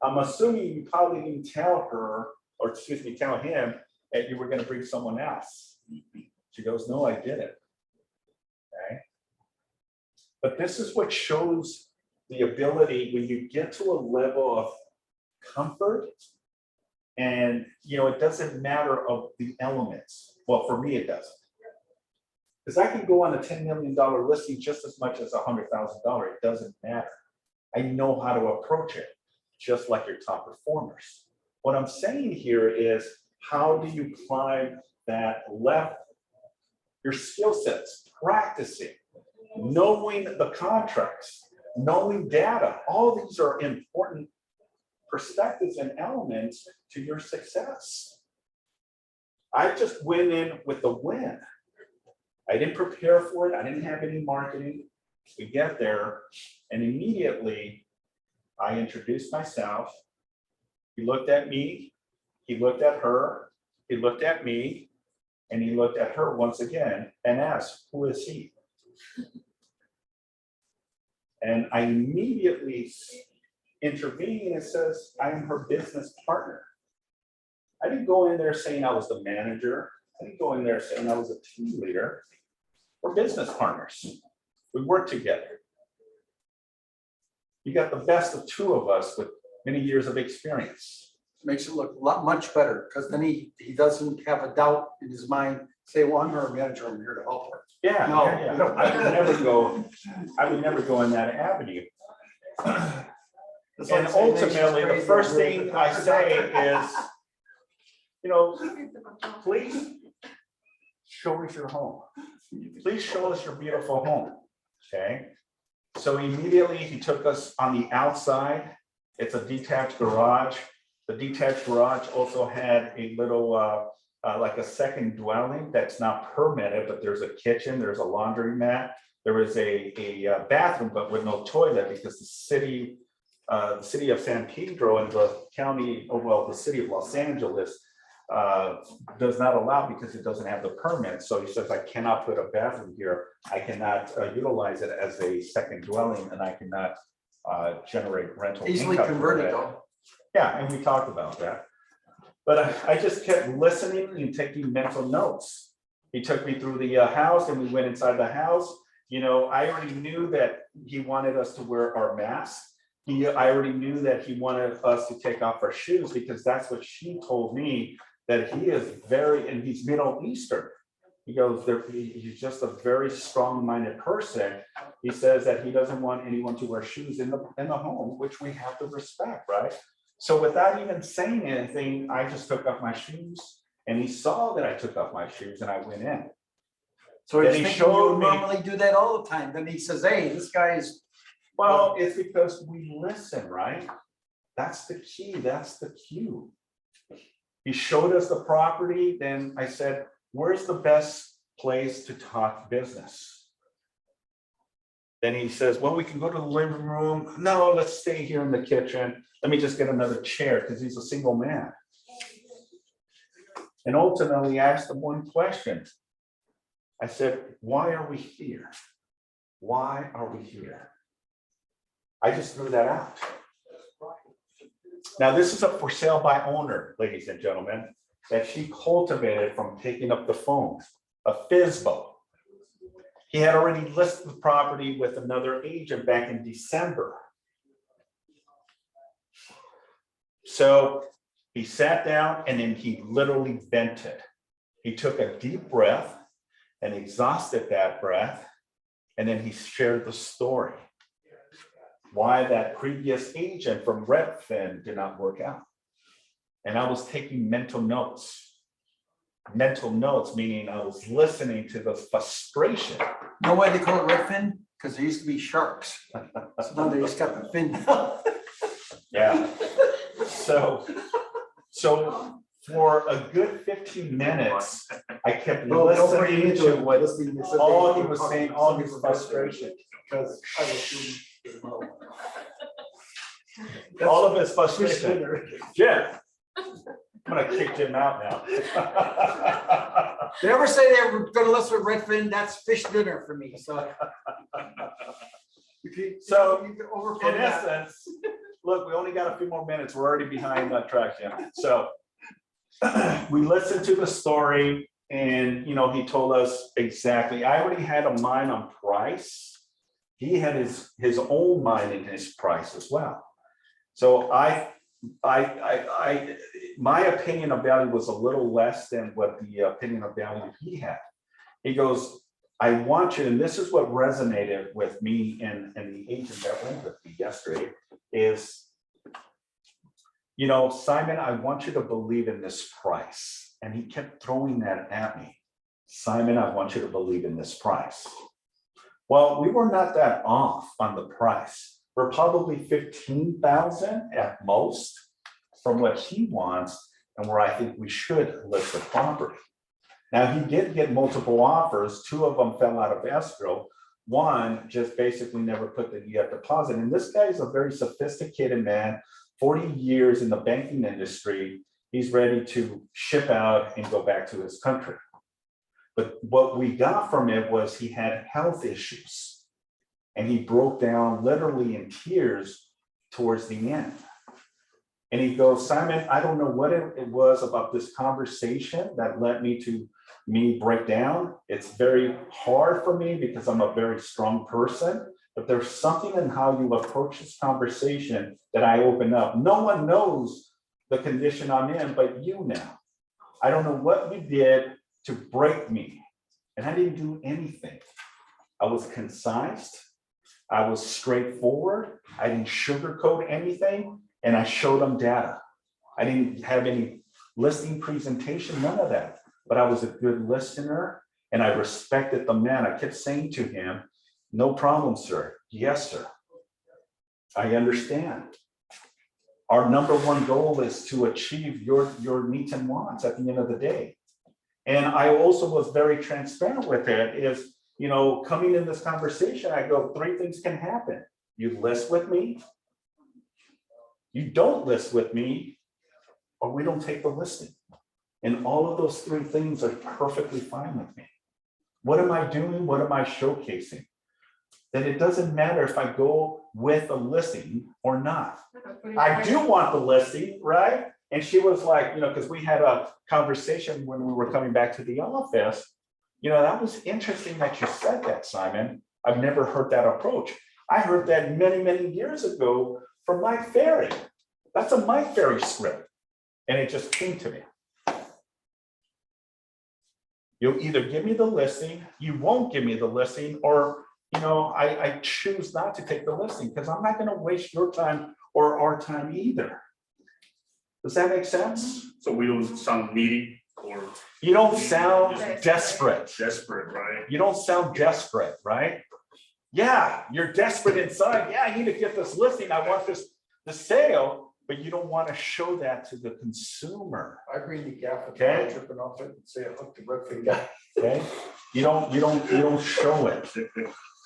I'm assuming you probably didn't tell her, or excuse me, tell him that you were going to bring someone else. She goes, no, I didn't. Okay. But this is what shows the ability when you get to a level of comfort, and you know, it doesn't matter of the elements. Well, for me, it doesn't. Because I can go on a $10 million listing just as much as $100,000. It doesn't matter. I know how to approach it, just like your top performers. What I'm saying here is, how do you climb that level? Your skill sets, practicing, knowing the contracts, knowing data, all these are important perspectives and elements to your success. I just went in with the win. I didn't prepare for it. I didn't have any marketing. We get there, and immediately I introduced myself. He looked at me, he looked at her, he looked at me, and he looked at her once again and asked, who is he? And I immediately intervene and says, I am her business partner. I didn't go in there saying I was the manager. I didn't go in there saying I was a team leader. We're business partners. We work together. You got the best of two of us with many years of experience. Makes it look a lot much better, because then he doesn't have a doubt in his mind, say, well, I'm her manager, I'm here to help her. Yeah, No. yeah, yeah. I would never go in that avenue. It's And like saying, "Hey, she's ultimately, the crazy, first I'm here thing to I help her." say is, you know, please show us your home. Please show us your beautiful home, okay? So immediately he took us on the outside. It's a detached garage. The detached garage also had a little, like a second dwelling that's not permitted, but there's a kitchen, there's a laundromat. There is a bathroom, but with no toilet because the city of San Pedro and the county, well, the city of Los Angeles does not allow because it doesn't have the permit. So he says, I cannot put a bathroom here. I cannot utilize it as a second dwelling, and I cannot generate rental Easily income for converted that. though. Yeah, and we talked about that. But I just kept listening and taking mental notes. He took me through the house, and we went inside the house. You know, I already knew that he wanted us to wear our masks. I already knew that he wanted us to take off our shoes, because that's what she told me, that he is very, and he's Middle Eastern. He goes, he's just a very strong-minded person. He says that he doesn't want anyone to wear shoes in the home, which we have to respect, right? So without even saying anything, I just took off my shoes, and he saw that I took off my shoes, and I went in. So Then he's he thinking showed you me- normally do that all the time. Then he says, hey, this guy's. Well, it's because we listen, right? That's the key, that's the cue. He showed us the property, then I said, where's the best place to talk business? Then he says, well, we can go to the living room. No, let's stay here in the kitchen. Let me just get another chair, because he's a single man. And ultimately I asked him one question. I said, why are we here? Why are we here? I just threw that out. Now, this is a for sale by owner, ladies and gentlemen, that she cultivated from picking up the phone, a FISBO. He had already listed the property with another agent back in December. So he sat down and then he literally vented. He took a deep breath and exhausted that breath, and then he shared the story. Why that previous agent from Redfin did not work out. And I was taking mental notes. Mental notes, meaning I was listening to the frustration. Know why they call it Redfin? Because there used to be sharks. So now they just got the fin. Yeah. So for a good 15 minutes, I kept listening to what all he was saying, all his frustration. Because I was shooting. All of his frustration. Jim, I'm gonna kick Jim out now. They ever say they were gonna listen to Redfin, that's fish dinner for me, so. If you, So, you can overcome In that. essence, look, we only got a few more minutes. We're already behind that track, Jim. So we listened to the story, and he told us exactly. I already had a mind on price. He had his own mind in his price as well. So my opinion of value was a little less than what the opinion of value he had. He goes, I want you, and this is what resonated with me and the agent that went with me yesterday, is, Simon, I want you to believe in this price. And he kept throwing that at me. Simon, I want you to believe in this price. Well, we were not that off on the price. We're probably 15,000 at most from what he wants and where I think we should list the property. Now, he did get multiple offers. 2 of them fell out of escrow. 1 just basically never put the deposit. And this guy is a very sophisticated man, 40 years in the banking industry. He's ready to ship out and go back to his country. But what we got from it was he had health issues. And he broke down literally in tears towards the end. And he goes, Simon, I don't know what it was about this conversation that led me to break down. It's very hard for me because I'm a very strong person, but there's something in how you approach this conversation that I open up. No one knows the condition I'm in, but you now. I don't know what you did to break me. And I didn't do anything. I was concise. I was straightforward. I didn't sugarcoat anything. And I showed them data. I didn't have any listing presentation, none of that. But I was a good listener and I respected the man. I kept saying to him, no problem, sir. Yes, sir. I understand. Our number one goal is to achieve your needs and wants at the end of the day. And I also was very transparent with it is, coming in this conversation, I go, 3 things can happen. You list with me, you don't list with me, or we don't take the listing. And all of those 3 things are perfectly fine with me. What am I doing? What am I showcasing? Then it doesn't matter if I go with a listing or not. I do want the listing, right? And she was like, because we had a conversation when we were coming back to the office, that was interesting that you said that, Simon. I've never heard that approach. I heard that many, many years ago from Mike Ferry. That's a Mike Ferry script. And it just came to me. You'll either give me the listing, you won't give me the listing, or I choose not to take the listing because I'm not going to waste your time or our time either. Does that make sense? So we don't sound needy or You don't sound desperate. desperate, right? You don't sound desperate, right? Yeah, you're desperate inside. Yeah, I need to get this listing. I want the sale, but you don't want to show that to the consumer. I agree with Gaff. Okay. Tripping off it and say I hooked the brick for the guy. Okay, you don't show it.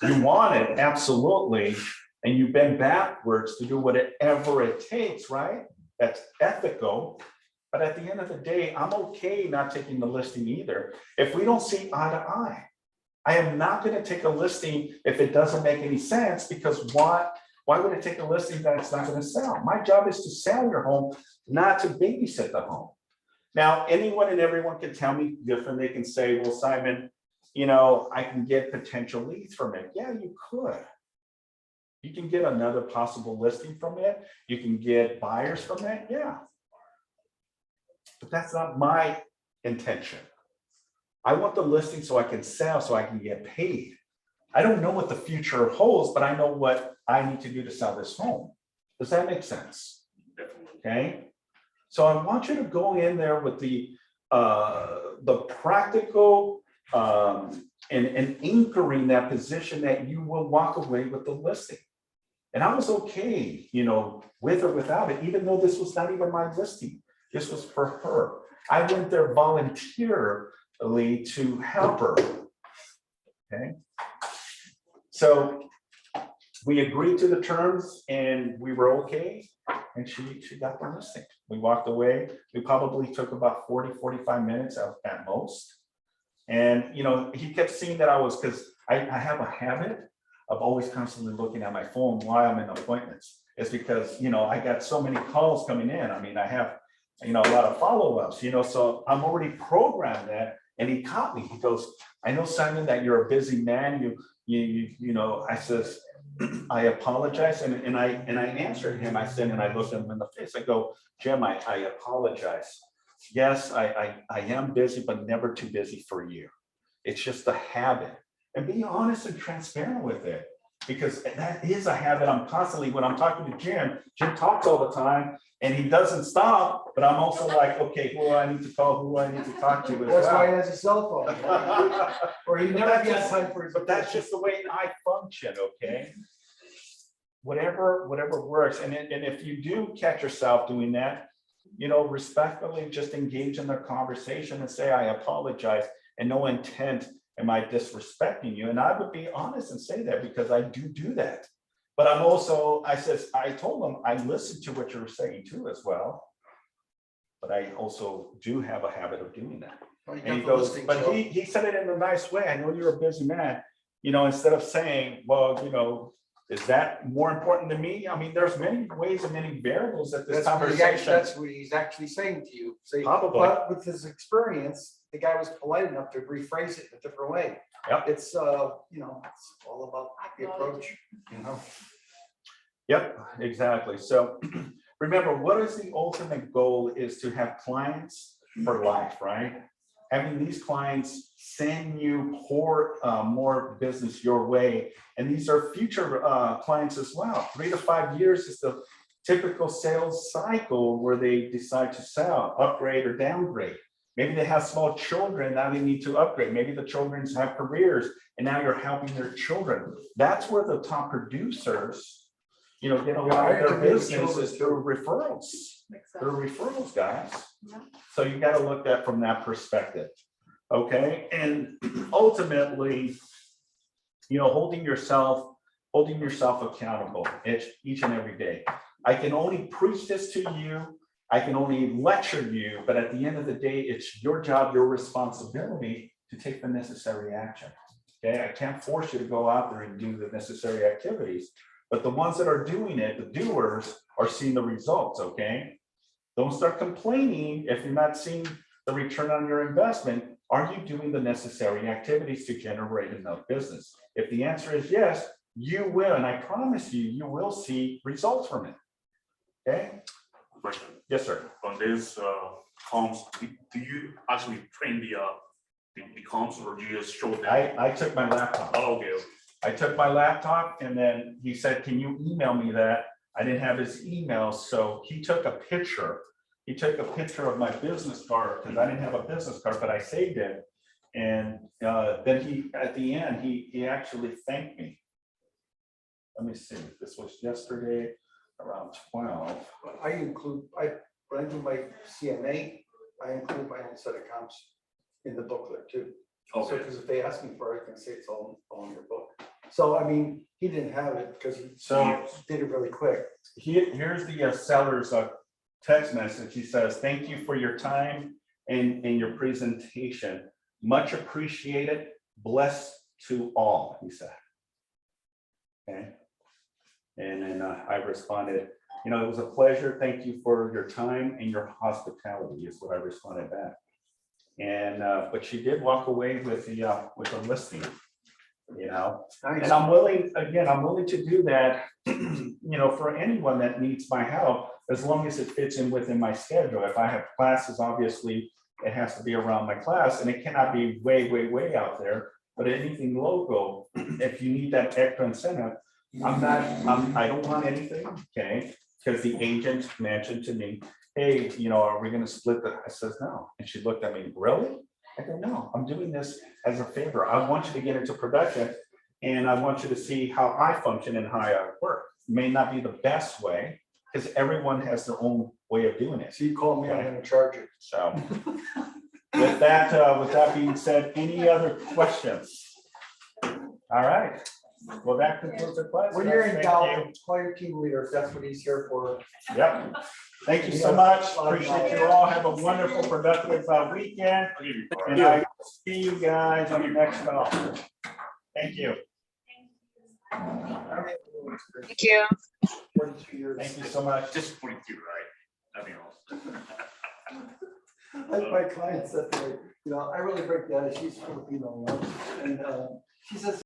You want it, absolutely, and you bend backwards to do whatever it takes, right? That's ethical. But at the end of the day, I'm okay not taking the listing either. If we don't see eye to eye, I am not going to take a listing if it doesn't make any sense, because why would I take a listing that it's not going to sell? My job is to sell your home, not to babysit the home. Now, anyone and everyone can tell me different. They can say, well, Simon, I can get potential leads from it. Yeah, you could. You can get another possible listing from it. You can get buyers from it. Yeah. But that's not my intention. I want the listing so I can sell, so I can get paid. I don't know what the future holds, but I know what I need to do to sell this home. Does that make sense? Okay. So I want you to go in there with the practical and anchoring that position that you will walk away with the listing. And I was okay, with or without it, even though this was not even my listing. This was for her. I went there voluntarily to help her. Okay. So we agreed to the terms and we were okay. And she got the listing. We walked away. We probably took about 40-45 minutes at most. And he kept seeing that because I have a habit of always constantly looking at my phone while I'm in appointments. It's because I got so many calls coming in. I mean, I have a lot of follow-ups, so I'm already programmed that. And he caught me. He goes, I know, Simon, that you're a busy man. I says, I apologize. And I answered him. I said, and I looked him in the face. I go, Jim, I apologize. Yes, I am busy, but never too busy for you. It's just a habit. And be honest and transparent with it, because that is a habit. I'm constantly, when I'm talking to Jim talks all the time and he doesn't stop, but I'm also like, okay, who do I need to call? Who do I need to talk to? That's why he has a cell phone. Or he never gets time for his. But that's just the way I function, okay? Whatever works. And if you do catch yourself doing that, respectfully just engage in their conversation and say, I apologize, and no intent am I disrespecting you. And I would be honest and say that, because I do that. But I'm also, I told them I listened to what you were saying too as well. But I also do have a habit of doing that. And he goes, but he said it in a nice way. I know you're a busy man. instead of saying, well, is that more important to me? I mean, there's many ways and many variables that this conversation. That's what he's actually saying to you. Say, Probably. but with his experience, the guy was polite enough to rephrase it in a different way. Yep. It's, it's all about the approach, Yep, exactly. So remember, what is the ultimate goal is to have clients for life, right? Having these clients send you more business your way. And these are future clients as well. 3 to 5 years is the typical sales cycle where they decide to sell, upgrade or downgrade. Maybe they have small children, now they need to upgrade. Maybe the children have careers and now you're helping their children. That's where the top producers, get a lot of their business is through referrals. Through referrals, guys. Yeah. So you got to look at from that perspective. Okay. And ultimately, holding yourself accountable each and every day. I can only preach this to you. I can only lecture you, but at the end of the day, it's your job, your responsibility to take the necessary action. Okay. I can't force you to go out there and do the necessary activities, but the ones that are doing it, the doers, are seeing the results. Okay. Don't start complaining if you're not seeing the return on your investment. Are you doing the necessary activities to generate enough business? If the answer is yes, you will, and I promise you, you will see results from it. Okay? Question. Yes, sir. On this comms, do you actually train the comms, or do you just show them? I took my laptop. Oh, okay. I took my laptop and then he said, can you email me that? I didn't have his email, so he took a picture. He took a picture of my business card because I didn't have a business card, but I saved it. And then at the end, he actually thanked me. Let me see, this was yesterday around 12. When I do my CMA, I include my own set of comps in the booklet too. So, Okay. because if they ask me for it, I can say it's all in your book. So, I mean, he didn't have it because he did it really quick. Here's the seller's text message. He says, thank you for your time and your presentation. Much appreciated. Blessed to all, he said. Okay. And then I responded, it was a pleasure. Thank you for your time and your hospitality is what I responded back. And but she did walk away with the listing, Nice. and I'm willing to do that, for anyone that needs my help, as long as it fits in within my schedule. If I have classes, obviously it has to be around my class and it cannot be way out there, but anything local, if you need that extra incentive, I don't want anything, okay? Because the agent mentioned to me, hey, are we going to split the? I says, no. And she looked at me, really? I go, no, I'm doing this as a favor. I want you to get into production and I want you to see how I function and how I work. It may not be the best way because everyone has their own way of doing it. So you call me, I'm gonna charge you. So with that being said, any other questions? All right. Well, that concludes the class. When you're in Thank doubt, you. call your team leader. That's what he's here for. Yep. Thank you so much. Appreciate you all. Have a wonderful, productive weekend. I'll give you a card. And I will see you guys on the next call. Thank you. Thank you. 42 years. Thank you so much. Just 42, right? Nothing else. Like my client said to me, I really break down. She's Filipino, and she says,